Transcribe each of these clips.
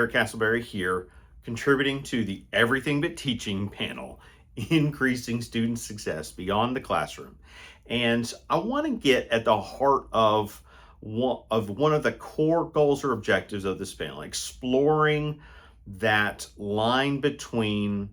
Eric Castleberry here, contributing to the Everything But Teaching panel, increasing student success beyond the classroom. And I want to get at the heart of one of the core goals or objectives of this panel, exploring that line between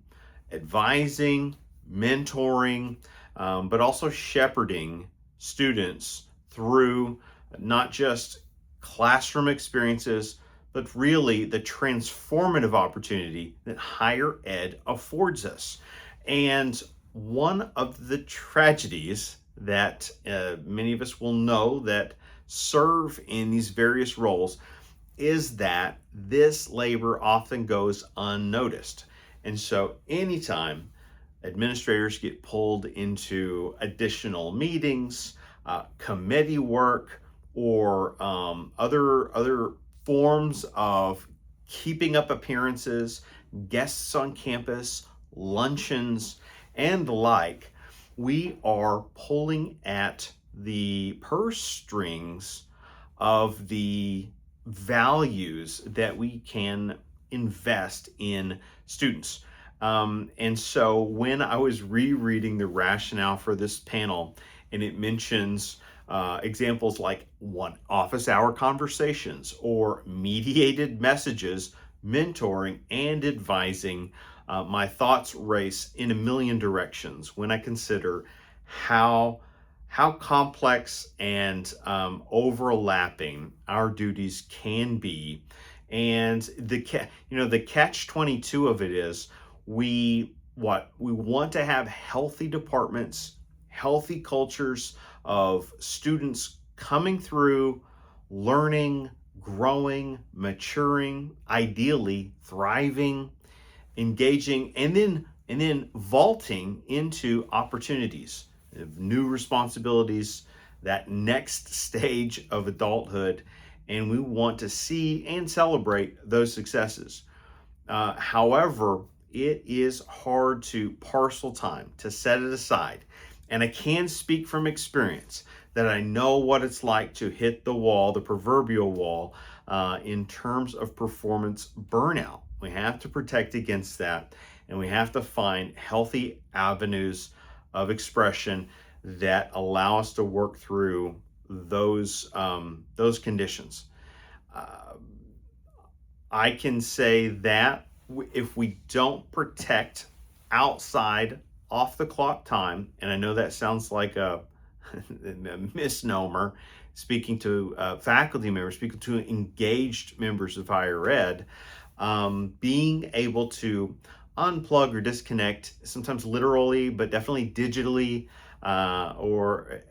advising, mentoring, but also shepherding students through not just classroom experiences, but really the transformative opportunity that higher ed affords us. And one of the tragedies that many of us will know that serve in these various roles is that this labor often goes unnoticed. And so anytime administrators get pulled into additional meetings, committee work, or other forms of keeping up appearances, guests on campus, luncheons, and the like, we are pulling at the purse strings of the values that we can invest in students. And so when I was rereading the rationale for this panel, and it mentions examples like office hour conversations or mediated messages, mentoring and advising, my thoughts race in a million directions when I consider how complex and overlapping our duties can be. And the catch-22 of it is we want to have healthy departments, healthy cultures of students coming through, learning, growing, maturing, ideally thriving, engaging, and then vaulting into opportunities of new responsibilities, that next stage of adulthood. And we want to see and celebrate those successes. However, it is hard to parcel time, to set it aside. And I can speak from experience that I know what it's like to hit the wall, the proverbial wall, in terms of performance burnout. We have to protect against that, and we have to find healthy avenues of expression that allow us to work through those conditions. I can say that if we don't protect outside off the clock time, and I know that sounds like a misnomer, speaking to faculty members, speaking to engaged members of higher ed, being able to unplug or disconnect, sometimes literally, but definitely digitally, or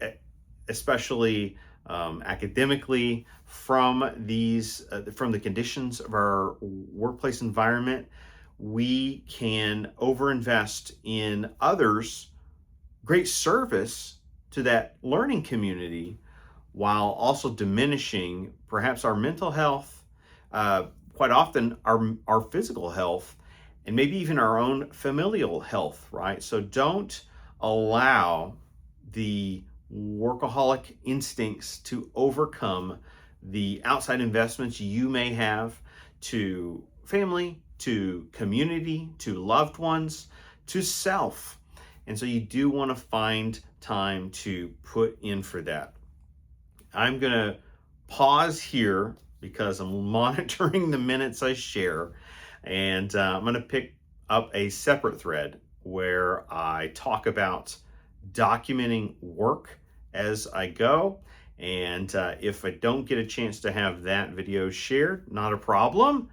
especially academically, from the conditions of our workplace environment, we can overinvest in others' great service to that learning community, while also diminishing perhaps our mental health, quite often our physical health, and maybe even our own familial health, right? So don't allow the workaholic instincts to overcome the outside investments you may have to family, to community, to loved ones, to self. And so you do want to find time to put in for that. I'm going to pause here because I'm monitoring the minutes I share, and I'm going to pick up a separate thread where I talk about documenting work as I go. And if I don't get a chance to have that video shared, not a problem.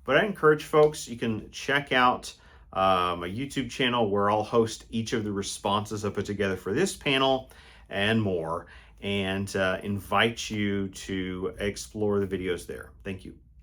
But I encourage folks, you can check out my YouTube channel where I'll host each of the responses I put together for this panel and more, and invite you to explore the videos there. Thank you.